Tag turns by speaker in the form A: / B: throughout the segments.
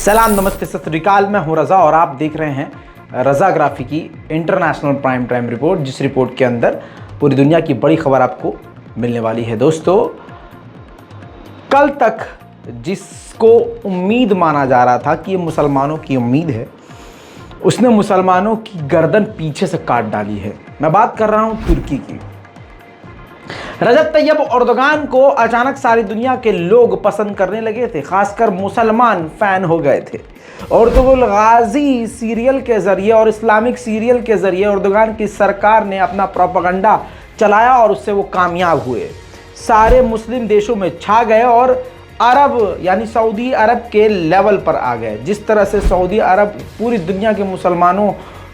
A: सलाम नमस्ते सत श्री अकाल। मैं हूं रज़ा और आप देख रहे हैं रज़ाग्राफी की इंटरनेशनल प्राइम टाइम रिपोर्ट, जिस रिपोर्ट के अंदर पूरी दुनिया की बड़ी खबर आपको मिलने वाली है। दोस्तों, कल तक जिसको उम्मीद माना जा रहा था कि ये मुसलमानों की उम्मीद है, उसने मुसलमानों की गर्दन पीछे से काट डाली है। मैं बात कर रहा हूं तुर्की की। रजब तैयब एर्दोगान को अचानक सारी दुनिया के लोग पसंद करने लगे थे, खासकर मुसलमान फैन हो गए थे। अर्तुगरुल गाजी सीरियल के जरिए और इस्लामिक सीरियल के जरिए एर्दोगान की सरकार ने अपना प्रोपेगेंडा चलाया और उससे वो कामयाब हुए। सारे मुस्लिम देशों में छा गए और अरब यानी सऊदी अरब के लेवल पर आ गए। जिस तरह से सऊदी अरब पूरी दुनिया के मुसलमानों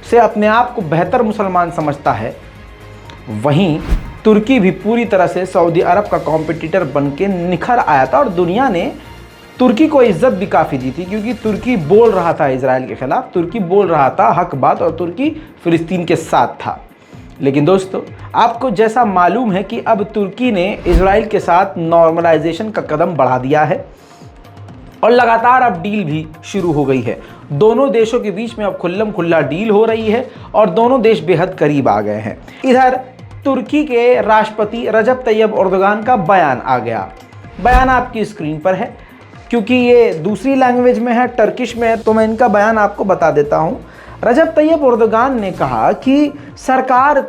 A: से अपने आप को बेहतर मुसलमान समझता है, वहीं तुर्की भी पूरी तरह से सऊदी अरब का कॉम्पिटिटर बन के निखर आया था। और दुनिया ने तुर्की को इज्जत भी काफ़ी दी थी, क्योंकि तुर्की बोल रहा था इजराइल के खिलाफ, तुर्की बोल रहा था हक बात, और तुर्की फिलिस्तीन के साथ था। लेकिन दोस्तों, आपको जैसा मालूम है कि अब तुर्की ने इजराइल के साथ नॉर्मलाइजेशन का कदम बढ़ा दिया है और लगातार अब डील भी शुरू हो गई है। दोनों देशों के बीच में अब खुल्लम खुल्ला डील हो रही है और दोनों देश बेहद करीब आ गए हैं। इधर तुर्की के राष्ट्रपति रजब तैयब एर्दोगान का बयान आ गया। बयान आपकी स्क्रीन पर है, क्योंकि ये दूसरी लैंग्वेज में है, टर्किश में है, तो मैं इनका बयान आपको बता देता हूँ। रजब तैयब एर्दोगान ने कहा कि सरकार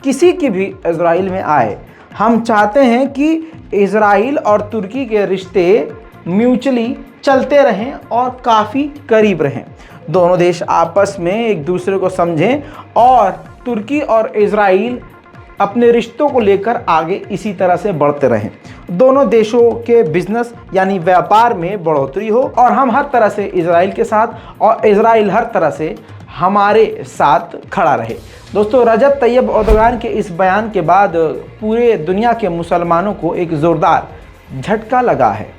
A: किसी की भी इजराइल में आए, हम चाहते हैं कि इजराइल और तुर्की के रिश्ते म्यूचुअली चलते रहें और काफ़ी करीब रहें। दोनों देश आपस में एक दूसरे को समझें और तुर्की और इजराइल अपने रिश्तों को लेकर आगे इसी तरह से बढ़ते रहें। दोनों देशों के बिजनेस यानी व्यापार में बढ़ोतरी हो और हम हर तरह से इजराइल के साथ और इजराइल हर तरह से हमारे साथ खड़ा रहे। दोस्तों, रजब तैयब एर्दोगान के इस बयान के बाद पूरे दुनिया के मुसलमानों को एक ज़ोरदार झटका लगा है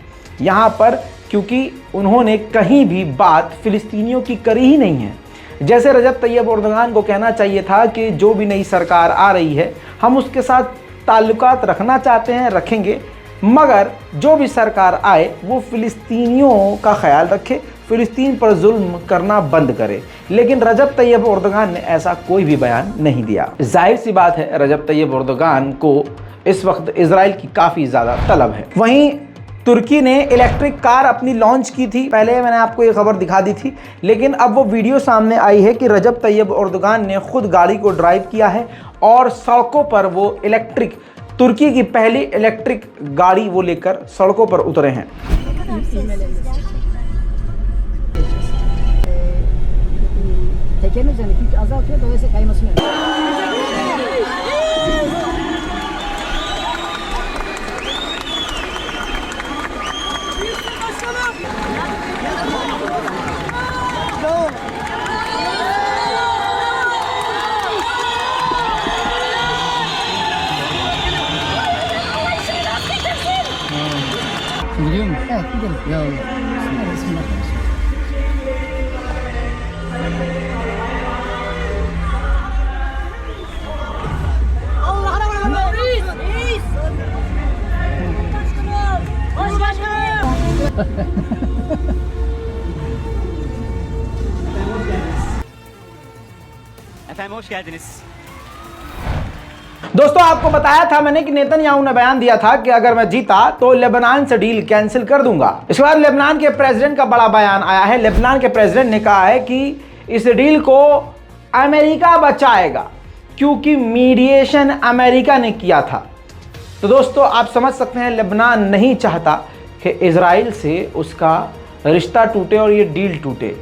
A: यहाँ पर, क्योंकि उन्होंने कहीं भी बात फिलिस्तीनियों की करी ही नहीं है। जैसे रजब तैयब एर्दोगान को कहना चाहिए था कि जो भी नई सरकार आ रही है, हम उसके साथ ताल्लुकात रखना चाहते हैं, रखेंगे, मगर जो भी सरकार आए वो फ़िलिस्तीनियों का ख्याल रखे, फ़िलिस्तीन पर जुल्म करना बंद करे। लेकिन रजब तैयब एर्दोगान ने ऐसा कोई भी बयान नहीं दिया। जाहिर सी बात है, रजब तैयब एर्दोगान को इस वक्त इजराइल की काफ़ी ज़्यादा तलब है। वहीं तुर्की ने इलेक्ट्रिक कार अपनी लॉन्च की थी, पहले मैंने आपको ये खबर दिखा दी थी, लेकिन अब वो वीडियो सामने आई है कि रजब तैयब एर्दोगान ने खुद गाड़ी को ड्राइव किया है और सड़कों पर वो इलेक्ट्रिक, तुर्की की पहली इलेक्ट्रिक गाड़ी वो लेकर सड़कों पर उतरे हैं।
B: Gidiyor mu? Evet, gidelim. Ya Allah. Bismillah. Allah'a emanet. Reis.
C: Efendim hoş geldiniz.
A: दोस्तों, आपको बताया था मैंने कि नेतन्याहू ने बयान दिया था कि अगर मैं जीता तो लेबनान से डील कैंसिल कर दूंगा। इसके बाद लेबनान के प्रेसिडेंट का बड़ा बयान आया है। लेबनान के प्रेसिडेंट ने कहा है कि इस डील को अमेरिका बचाएगा, क्योंकि मीडिएशन अमेरिका ने किया था। तो दोस्तों, आप समझ सकते हैं, लेबनान नहीं चाहता कि इजराइल से उसका रिश्ता टूटे और ये डील टूटे।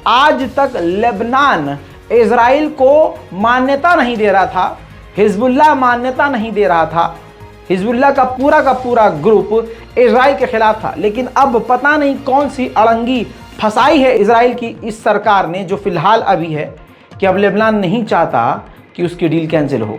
A: आज तक लेबनान इजराइल को मान्यता नहीं दे रहा था, हिजबुल्लाह मान्यता नहीं दे रहा था, हिजबुल्लाह का पूरा ग्रुप इजराइल के खिलाफ था। लेकिन अब पता नहीं कौन सी अड़ंगी फंसाई है इजराइल की इस सरकार ने, जो फिलहाल अभी है कि अब लेबनान नहीं चाहता कि उसकी डील कैंसिल हो।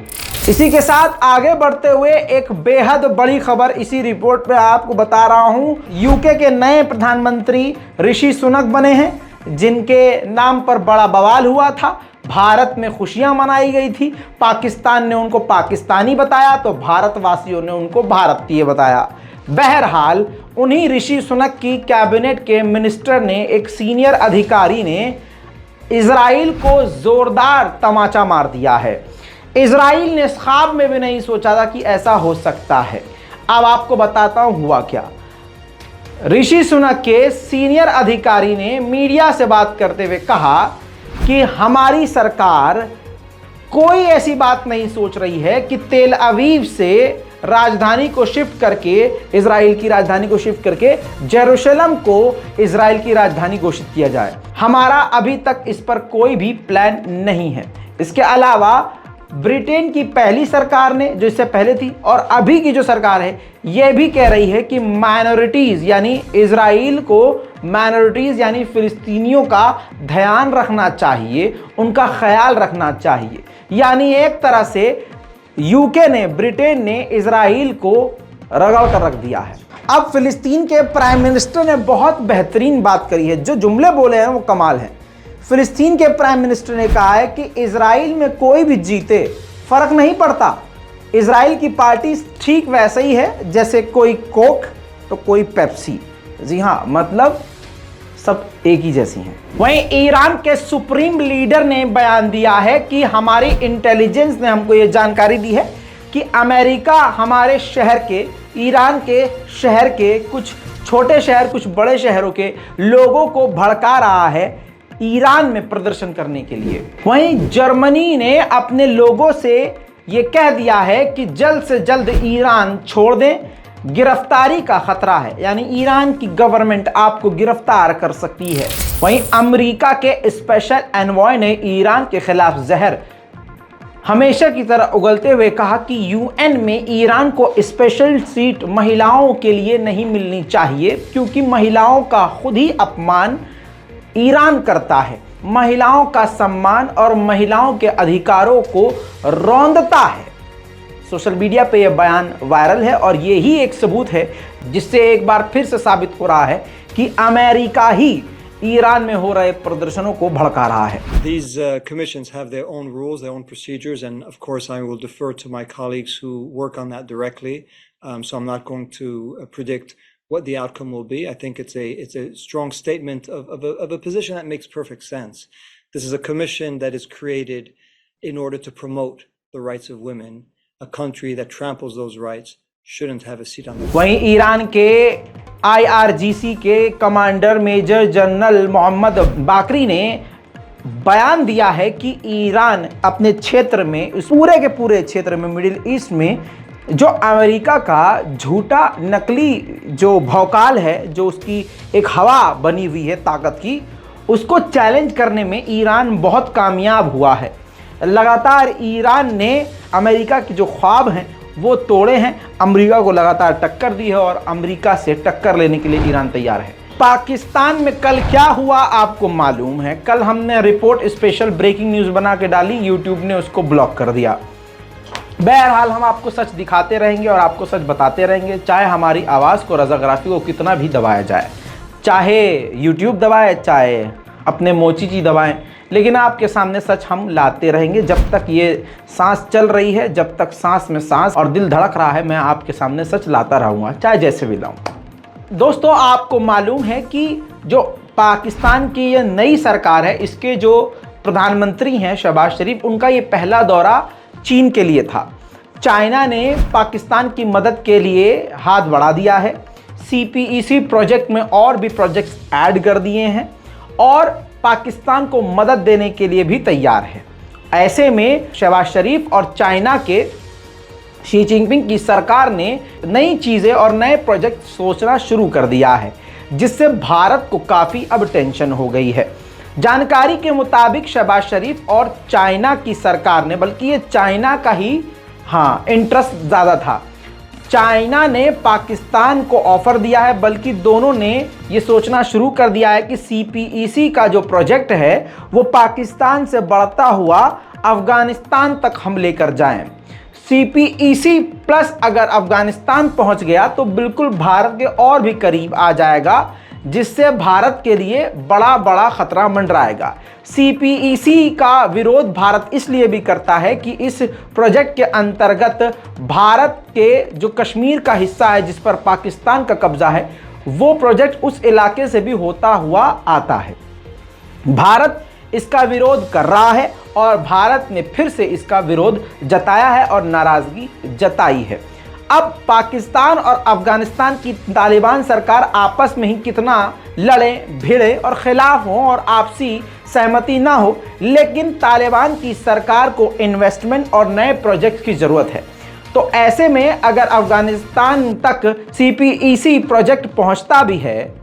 A: इसी के साथ आगे बढ़ते हुए एक बेहद बड़ी खबर इसी रिपोर्ट पे आपको बता रहा हूं। यूके के नए प्रधानमंत्री ऋषि सुनक बने हैं, जिनके नाम पर बड़ा बवाल हुआ था। भारत में खुशियां मनाई गई थी, पाकिस्तान ने उनको पाकिस्तानी बताया तो भारतवासियों ने उनको भारतीय बताया। बहरहाल उन्हीं ऋषि सुनक की कैबिनेट के मिनिस्टर ने, एक सीनियर अधिकारी ने इजराइल को जोरदार तमाचा मार दिया है। इजराइल ने ख्वाब में भी नहीं सोचा था कि ऐसा हो सकता है। अब आपको बताता हूं हुआ क्या। ऋषि सुनक के सीनियर अधिकारी ने मीडिया से बात करते हुए कहा कि हमारी सरकार कोई ऐसी बात नहीं सोच रही है कि तेल अवीव से राजधानी को शिफ्ट करके, इजराइल की राजधानी को शिफ्ट करके जेरूशलम को इजराइल की राजधानी घोषित किया जाए। हमारा अभी तक इस पर कोई भी प्लान नहीं है। इसके अलावा ब्रिटेन की पहली सरकार ने, जो इससे पहले थी, और अभी की जो सरकार है, यह भी कह रही है कि माइनॉरिटीज यानी इजराइल को माइनॉरिटीज यानी फिलिस्तीनियों का ध्यान रखना चाहिए, उनका ख्याल रखना चाहिए। यानी एक तरह से यूके ने, ब्रिटेन ने इजराइल को रगड़ कर रख दिया है। अब फिलिस्तीन के प्राइम मिनिस्टर ने बहुत बेहतरीन बात करी है, जो जुमले बोले हैं वो कमाल हैं। फिलिस्तीन के प्राइम मिनिस्टर ने कहा है कि इजराइल में कोई भी जीते फर्क नहीं पड़ता, इजराइल की पार्टी ठीक वैसे ही है जैसे कोई कोक तो कोई पेप्सी। जी हाँ, मतलब सब एक ही जैसी हैं। वहीं ईरान के सुप्रीम लीडर ने बयान दिया है कि हमारी इंटेलिजेंस ने हमको ये जानकारी दी है कि अमेरिका हमारे शहर के, ईरान के शहर के, कुछ छोटे शहर, कुछ बड़े शहरों के लोगों को भड़का रहा है ईरान में प्रदर्शन करने के लिए। वहीं जर्मनी ने अपने लोगों से ये कह दिया है कि जल्द से जल्द ईरान छोड़ दें, गिरफ्तारी का खतरा है, यानी ईरान की गवर्नमेंट आपको गिरफ्तार कर सकती है। वहीं अमेरिका के स्पेशल एनवॉय ने ईरान के खिलाफ जहर हमेशा की तरह उगलते हुए कहा कि यूएन में ईरान को स्पेशल सीट महिलाओं के लिए नहीं मिलनी चाहिए, क्योंकि महिलाओं का खुद ही अपमान ईरान करता है, महिलाओं का सम्मान और महिलाओं के अधिकारों को रौंदता है। सोशल मीडिया पे यह बयान वायरल है और ये ही एक सबूत है जिससे एक बार फिर से साबित हो रहा है कि अमेरिका ही ईरान में हो रहे प्रदर्शनों को भड़का रहा है।
C: These commissions have their own rules, their own procedures, and of course I will defer to my colleagues who work on that directly. So I'm not going to predict what the outcome will be. I think it's a strong statement of a position that makes perfect sense. This is a commission that is created in order to promote the rights of women. A country that tramples those rights shouldn't have a seat on the board.
A: वहीं Iran के IRGC के commander major general Mohammad बाकरी ने बयान दिया है कि Iran अपने क्षेत्र में, इस पूरे के पूरे क्षेत्र में, मिडिल ईस्ट में जो अमेरिका का झूठा नकली जो भौकाल है, जो उसकी एक हवा बनी हुई है ताकत की, उसको चैलेंज करने में ईरान बहुत कामयाब हुआ है। लगातार ईरान ने अमेरिका के जो ख्वाब हैं वो तोड़े हैं, अमेरिका को लगातार टक्कर दी है और अमेरिका से टक्कर लेने के लिए ईरान तैयार है। पाकिस्तान में कल क्या हुआ आपको मालूम है? कल हमने रिपोर्ट स्पेशल ब्रेकिंग न्यूज़ बना के डाली, यूट्यूब ने उसको ब्लॉक कर दिया। बहरहाल हम आपको सच दिखाते रहेंगे और आपको सच बताते रहेंगे, चाहे हमारी आवाज़ को, रज़ाग्राफी को कितना भी दबाया जाए, चाहे यूट्यूब दबाए, चाहे अपने मोची दबाएं, लेकिन आपके सामने सच हम लाते रहेंगे। जब तक ये सांस चल रही है, जब तक सांस में सांस और दिल धड़क रहा है, मैं आपके सामने सच लाता रहूँगा, चाहे जैसे भी लाऊँ। दोस्तों, आपको मालूम है कि जो पाकिस्तान की ये नई सरकार है, इसके जो प्रधानमंत्री हैं शहबाज शरीफ, उनका ये पहला दौरा चीन के लिए था। चाइना ने पाकिस्तान की मदद के लिए हाथ बढ़ा दिया है, CPEC प्रोजेक्ट में और भी प्रोजेक्ट्स ऐड कर दिए हैं और पाकिस्तान को मदद देने के लिए भी तैयार है। ऐसे में शहबाज शरीफ और चाइना के शी जिनपिंग की सरकार ने नई चीज़ें और नए प्रोजेक्ट सोचना शुरू कर दिया है, जिससे भारत को काफ़ी अब टेंशन हो गई है। जानकारी के मुताबिक शहबाज शरीफ और चाइना की सरकार ने, बल्कि ये चाइना का ही इंटरेस्ट ज़्यादा था, चाइना ने पाकिस्तान को ऑफर दिया है, बल्कि दोनों ने ये सोचना शुरू कर दिया है कि CPEC का जो प्रोजेक्ट है वो पाकिस्तान से बढ़ता हुआ अफ़गानिस्तान तक हम लेकर जाएं। CPEC प्लस अगर अफ़गानिस्तान पहुंच गया तो बिल्कुल भारत के और भी करीब आ जाएगा, जिससे भारत के लिए बड़ा बड़ा खतरा मंडराएगा। CPEC का विरोध भारत इसलिए भी करता है कि इस प्रोजेक्ट के अंतर्गत भारत के जो कश्मीर का हिस्सा है जिस पर पाकिस्तान का कब्जा है, वो प्रोजेक्ट उस इलाके से भी होता हुआ आता है। भारत इसका विरोध कर रहा है और भारत ने फिर से इसका विरोध जताया है और नाराजगी जताई है। अब पाकिस्तान और अफगानिस्तान की तालिबान सरकार आपस में ही कितना लड़े भिड़े और खिलाफ हों और आपसी सहमति ना हो, लेकिन तालिबान की सरकार को इन्वेस्टमेंट और नए प्रोजेक्ट की ज़रूरत है। तो ऐसे में अगर अफगानिस्तान तक CPEC प्रोजेक्ट पहुंचता भी है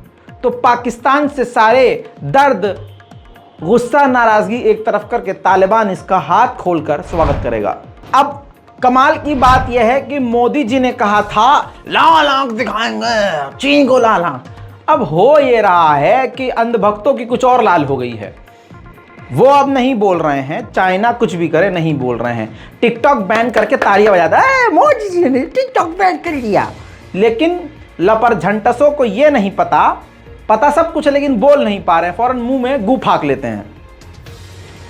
A: तो पाकिस्तान से सारे दर्द, गुस्सा, नाराज़गी एक तरफ करके तालिबान इसका हाथ खोलकर स्वागत करेगा। अब कमाल की बात यह है कि मोदी जी ने कहा था लाल आंख दिखाएंगे चीन को लाल आंख। अब हो ये रहा है कि अंधभक्तों की कुछ और लाल हो गई है। वो अब नहीं बोल रहे हैं, चाइना कुछ भी करे नहीं बोल रहे हैं। टिकटॉक बैन करके तालियां बजाता है, मोदी जी ने टिकटॉक बैन कर दिया। लेकिन लपरझंटसों को ये नहीं पता सब कुछ है लेकिन बोल नहीं पा रहे हैं, फौरन मुंह में गू फाक लेते हैं।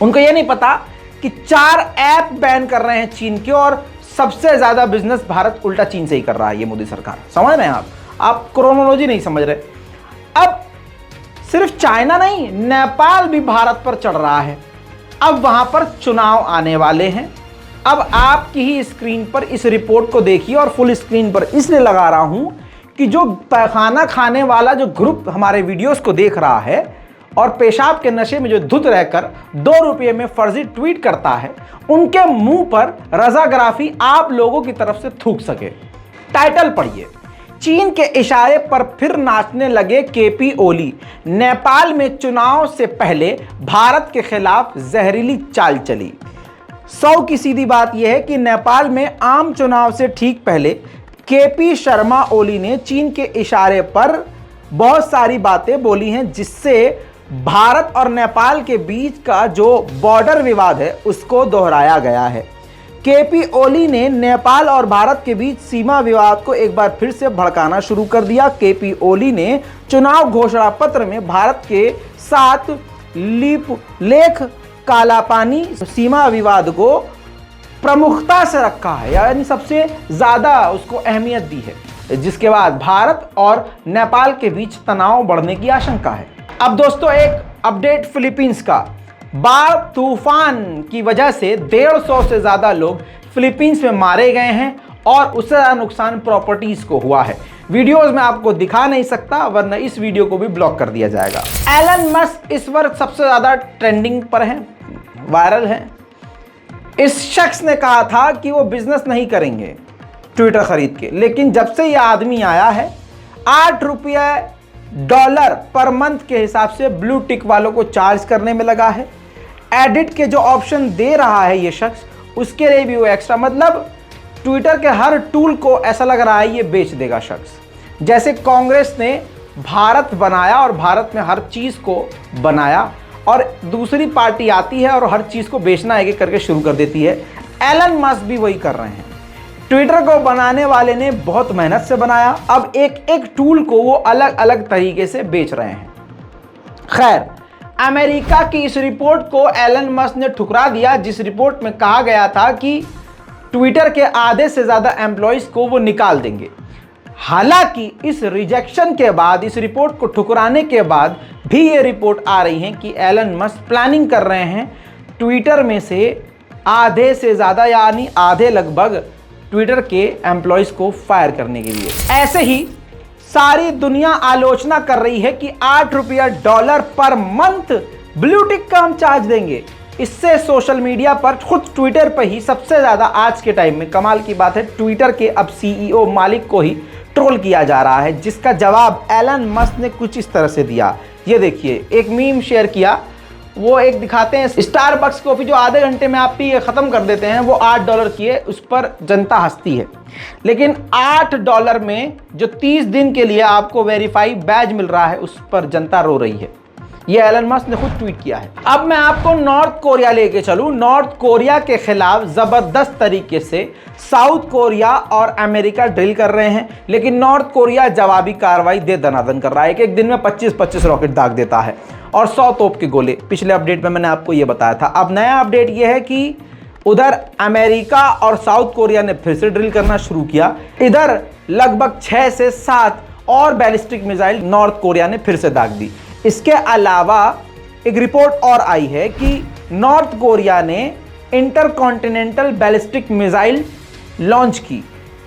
A: उनको ये नहीं पता कि 4 ऐप बैन कर रहे हैं चीन के और सबसे ज्यादा बिजनेस भारत उल्टा चीन से ही कर रहा है ये मोदी सरकार। समझ रहे हैं आप क्रोनोलॉजी नहीं समझ रहे। अब सिर्फ चाइना नहीं, नेपाल भी भारत पर चढ़ रहा है। अब वहां पर चुनाव आने वाले हैं। अब आपकी ही स्क्रीन पर इस रिपोर्ट को देखिए और फुल स्क्रीन पर इसलिए लगा रहा हूं कि जो खाना खाने वाला जो ग्रुप हमारे वीडियोस को देख रहा है और पेशाब के नशे में जो धुत रहकर 2 रुपये में फर्जी ट्वीट करता है, उनके मुंह पर रजाग्राफी आप लोगों की तरफ से थूक सके। टाइटल पढ़िए, चीन के इशारे पर फिर नाचने लगे KP ओली, नेपाल में चुनाव से पहले भारत के खिलाफ जहरीली चाल चली। 100 की सीधी बात यह है कि नेपाल में आम चुनाव से ठीक पहले KP शर्मा ओली ने चीन के इशारे पर बहुत सारी बातें बोली हैं, जिससे भारत और नेपाल के बीच का जो बॉर्डर विवाद है उसको दोहराया गया है। KP ओली ने नेपाल और भारत के बीच सीमा विवाद को एक बार फिर से भड़काना शुरू कर दिया। KP ओली ने चुनाव घोषणा पत्र में भारत के साथ लेख कालापानी सीमा विवाद को प्रमुखता से रखा है, यानी सबसे ज्यादा उसको अहमियत दी है, जिसके बाद भारत और नेपाल के बीच तनाव बढ़ने की आशंका है। अब दोस्तों एक अपडेट फिलीपींस का। बाढ़ तूफान की वजह से 150 से ज्यादा लोग फिलीपींस में मारे गए हैं और उससे ज्यादा नुकसान प्रॉपर्टीज को हुआ है। वीडियोस में आपको दिखा नहीं सकता वरना इस वीडियो को भी ब्लॉक कर दिया जाएगा। एलन मस्क इस वक्त सबसे ज्यादा ट्रेंडिंग पर है, वायरल है। इस शख्स ने कहा था कि वो बिजनेस नहीं करेंगे ट्विटर खरीद के, लेकिन जब से ये आदमी आया है $8 पर मंथ के हिसाब से ब्लू टिक वालों को चार्ज करने में लगा है। एडिट के जो ऑप्शन दे रहा है ये शख्स, उसके लिए भी वो एक्स्ट्रा, मतलब ट्विटर के हर टूल को ऐसा लग रहा है ये बेच देगा शख्स। जैसे कांग्रेस ने भारत बनाया और भारत में हर चीज़ को बनाया और दूसरी पार्टी आती है और हर चीज़ को बेचना एक एक करके शुरू कर देती है। एलन मस्क भी वही कर रहे हैं। ट्विटर को बनाने वाले ने बहुत मेहनत से बनाया, अब एक एक टूल को वो अलग अलग तरीके से बेच रहे हैं। खैर, अमेरिका की इस रिपोर्ट को एलन मस्क ने ठुकरा दिया, जिस रिपोर्ट में कहा गया था कि ट्विटर के आधे से ज़्यादा एम्प्लॉयज़ को वो निकाल देंगे। हालांकि इस रिजेक्शन के बाद, इस रिपोर्ट को ठुकराने के बाद भी ये रिपोर्ट आ रही है कि एलन मस्क प्लानिंग कर रहे हैं ट्विटर में से आधे से ज़्यादा, यानी आधे लगभग ट्विटर के एम्प्लॉयज़ को फायर करने के लिए। ऐसे ही सारी दुनिया आलोचना कर रही है कि $8 पर मंथ ब्लू टिक का हम चार्ज देंगे। इससे सोशल मीडिया पर, खुद ट्विटर पर ही सबसे ज़्यादा आज के टाइम में, कमाल की बात है, ट्विटर के अब CEO मालिक को ही ट्रोल किया जा रहा है, जिसका जवाब एलन मस्क ने कुछ इस तरह से दिया। ये देखिए, एक मीम शेयर किया, वो एक दिखाते हैं स्टारबक्स कॉफ़ी जो आधे घंटे में आप पी के ख़त्म कर देते हैं, वो $8 की है, उस पर जनता हंसती है। लेकिन $8 में जो 30 दिन के लिए आपको वेरीफाई बैज मिल रहा है, उस पर जनता रो रही है। ये एलन मस्क ने खुद ट्वीट किया है। अब मैं आपको नॉर्थ कोरिया लेके चलूं। नॉर्थ कोरिया के खिलाफ जबरदस्त तरीके से साउथ कोरिया और अमेरिका ड्रिल कर रहे हैं, लेकिन नॉर्थ कोरिया जवाबी कार्रवाई दे दनादन कर रहा है। एक दिन में 25-25 रॉकेट दाग देता है और 100 तोप के गोले। पिछले अपडेट में मैंने आपको ये बताया था। अब नया अपडेट ये है कि उधर अमेरिका और साउथ कोरिया ने फिर से ड्रिल करना शुरू किया। इधर लगभग 6 से 7 और बैलिस्टिक मिसाइल नॉर्थ कोरिया ने फिर से दाग दी। इसके अलावा एक रिपोर्ट और आई है कि नॉर्थ कोरिया ने इंटरकॉन्टिनेंटल बैलिस्टिक मिसाइल लॉन्च की,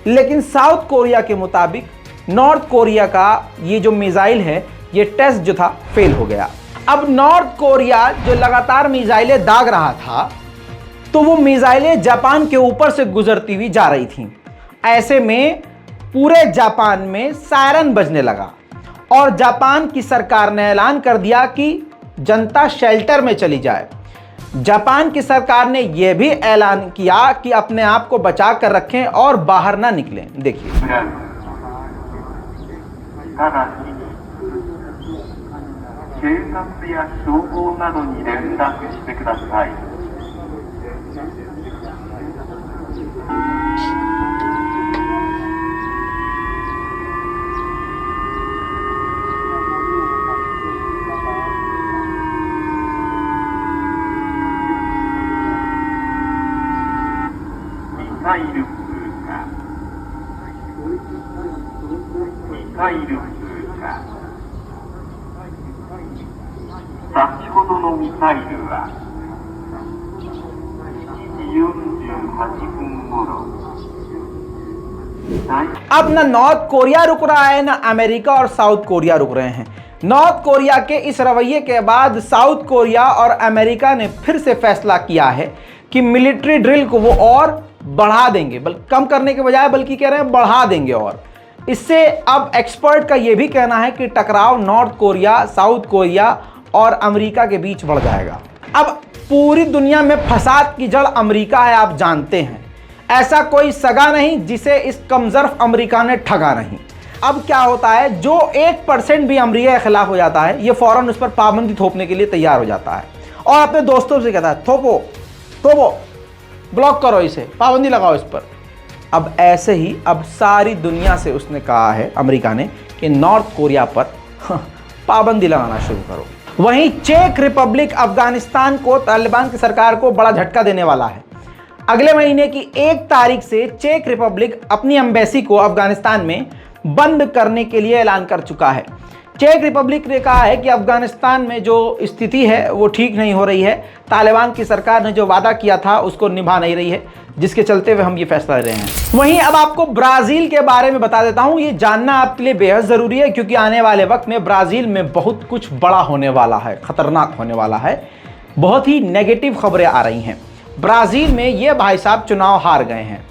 A: लेकिन साउथ कोरिया के मुताबिक नॉर्थ कोरिया का ये जो मिसाइल है, ये टेस्ट जो था फेल हो गया। अब नॉर्थ कोरिया जो लगातार मिसाइलें दाग रहा था, तो वो मिसाइलें जापान के ऊपर से गुजरती हुई जा रही थीं। ऐसे में पूरे जापान में सायरन बजने लगा और जापान की सरकार ने ऐलान कर दिया कि जनता शेल्टर में चली जाए। जापान की सरकार ने यह भी ऐलान किया कि अपने आप को बचा कर रखें और बाहर ना निकलें। देखिए, अब ना नॉर्थ कोरिया रुक रहा है, ना अमेरिका और साउथ कोरिया रुक रहे हैं। नॉर्थ कोरिया के इस रवैये के बाद साउथ कोरिया और अमेरिका ने फिर से फैसला किया है कि मिलिट्री ड्रिल को वो और बढ़ा देंगे, बल्कि कम करने के बजाय बल्कि कह रहे हैं बढ़ा देंगे। और इससे अब एक्सपर्ट का ये भी कहना है कि टकराव नॉर्थ कोरिया, साउथ कोरिया और अमेरिका के बीच बढ़ जाएगा। अब पूरी दुनिया में फसाद की जड़ अमेरिका है, आप जानते हैं। ऐसा कोई सगा नहीं जिसे इस कमजोर अमेरिका ने ठगा नहीं। अब क्या होता है, जो 1% भी अमेरिका के खिलाफ हो जाता है, ये फौरन उस पर पाबंदी थोपने के लिए तैयार हो जाता है और अपने दोस्तों से कहता है थोपो, ब्लॉक करो इसे, पाबंदी लगाओ इस पर। अब ऐसे ही अब सारी दुनिया से उसने कहा है, अमेरिका ने, कि नॉर्थ कोरिया पर पाबंदी लगाना शुरू करो। वहीं चेक रिपब्लिक अफगानिस्तान को, तालिबान की सरकार को बड़ा झटका देने वाला है। अगले महीने की 1 तारीख से चेक रिपब्लिक अपनी एम्बेसी को अफगानिस्तान में बंद करने के लिए ऐलान कर चुका है। चेक रिपब्लिक ने कहा है कि अफगानिस्तान में जो स्थिति है वो ठीक नहीं हो रही है। तालिबान की सरकार ने जो वादा किया था उसको निभा नहीं रही है, जिसके चलते हुए हम ये फैसला ले रहे हैं। वहीं अब आपको ब्राज़ील के बारे में बता देता हूं। ये जानना आपके लिए बेहद ज़रूरी है, क्योंकि आने वाले वक्त में ब्राज़ील में बहुत कुछ बड़ा होने वाला है, ख़तरनाक होने वाला है। बहुत ही नेगेटिव खबरें आ रही हैं। ब्राज़ील में ये भाई साहब चुनाव हार गए हैं।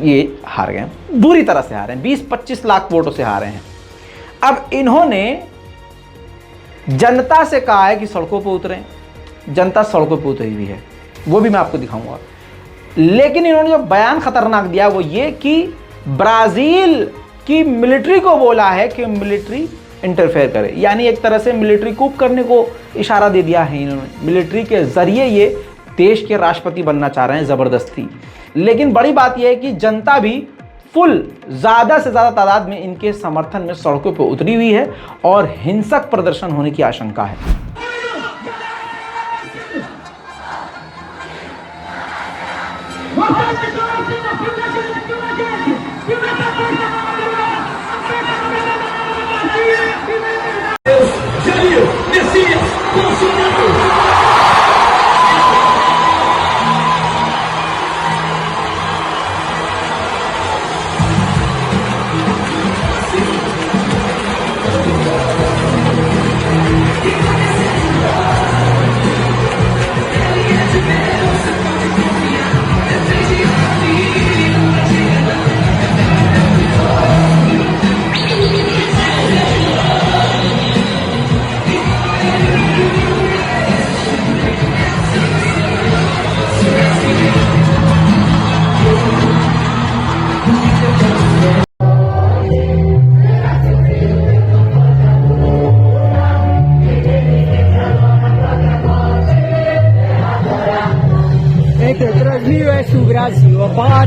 A: ये हार गए, बुरी तरह से हारे हैं, 20-25 लाख वोटों से हारे हैं। अब इन्होंने जनता से कहा है कि सड़कों पर उतरें। जनता सड़कों पर उतरी हुई है, वो भी मैं आपको दिखाऊंगा। लेकिन इन्होंने जो बयान खतरनाक दिया वो ये कि ब्राज़ील की मिलिट्री को बोला है कि मिलिट्री इंटरफेयर करे, यानी एक तरह से मिलिट्री कूप करने को इशारा दे दिया है इन्होंने। मिलिट्री के जरिए ये देश के राष्ट्रपति बनना चाह रहे हैं ज़बरदस्ती। लेकिन बड़ी बात यह है कि जनता भी फुल ज़्यादा से ज़्यादा तादाद में इनके समर्थन में सड़कों पर उतरी हुई है और हिंसक प्रदर्शन होने की आशंका है।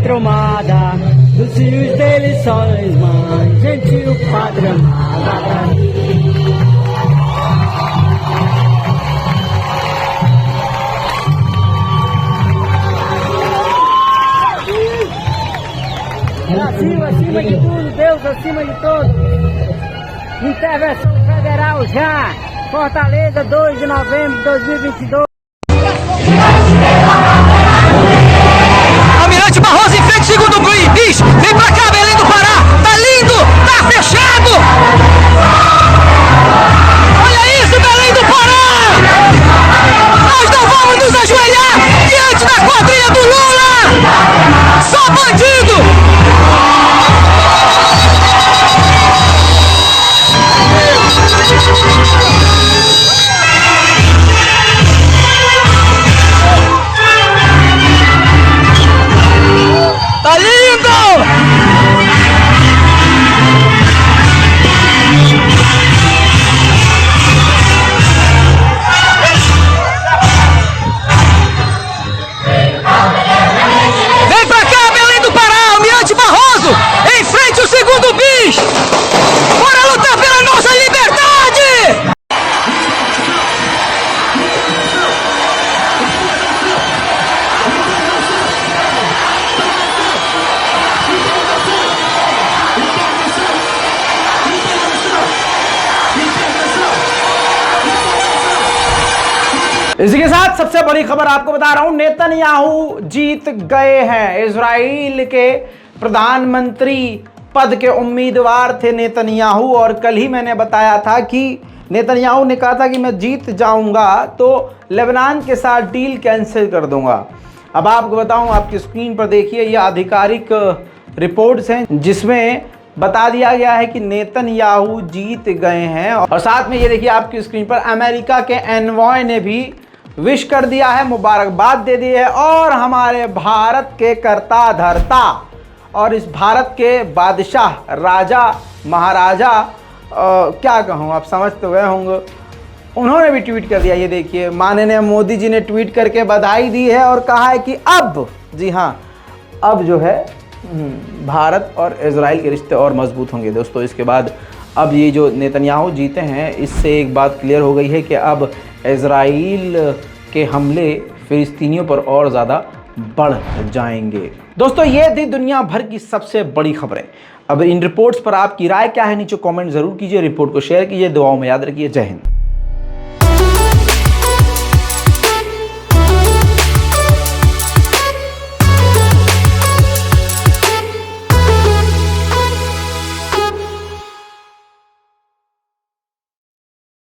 D: pátria amada, dos filhos dele só irmã, gentil pátria amada. Brasil acima de tudo, Deus acima de todos. Intervenção federal já. Fortaleza, 2 de novembro de 2022.
E: Almirante Barroso em frente, segundo bis. Vem pra cá, Belém do Pará. Tá lindo, tá fechado. Olha isso, Belém do Pará. Nós não vamos nos ajoelhar diante da quadrilha do Lula. Só bandido. Tá lindo! Vem pra cá, Belém do Pará, Almirante Barroso, em frente ao segundo bis! Bora lutar pela nossa liberdade!
A: इसी के साथ सबसे बड़ी खबर आपको बता रहा हूं, नेतन्याहू जीत गए हैं। इजराइल के प्रधानमंत्री पद के उम्मीदवार थे नेतन्याहू, और कल ही मैंने बताया था कि नेतन्याहू ने कहा था कि मैं जीत जाऊंगा तो लेबनान के साथ डील कैंसिल कर दूंगा। अब आपको बताऊं, आपकी स्क्रीन पर देखिए, ये आधिकारिक रिपोर्ट्स हैं जिसमें बता दिया गया है कि नेतन्याहू जीत गए हैं। और साथ में ये देखिए आपकी स्क्रीन पर, अमेरिका के एनवॉय ने भी विश कर दिया है, मुबारकबाद दे दी है, और हमारे भारत के कर्ता धर्ता और इस भारत के बादशाह, राजा महाराजा, क्या कहूँ, आप समझ तो गए होंगे, उन्होंने भी ट्वीट कर दिया। ये देखिए, माननीय मोदी जी ने ट्वीट करके बधाई दी है और कहा है कि अब, जी हाँ, अब जो है भारत और इजराइल के रिश्ते और मजबूत होंगे। दोस्तों, इसके बाद अब ये जो नेतन्याहू जीते हैं, इससे एक बात क्लियर हो गई है कि अब इजराइल के हमले फिलिस्तीनियों पर और ज़्यादा बढ़ जाएंगे। दोस्तों, ये थी दुनिया भर की सबसे बड़ी खबरें। अब इन रिपोर्ट्स पर आपकी राय क्या है, नीचे कमेंट ज़रूर कीजिए, रिपोर्ट को शेयर कीजिए, दुआओं में याद रखिए। जय हिंद।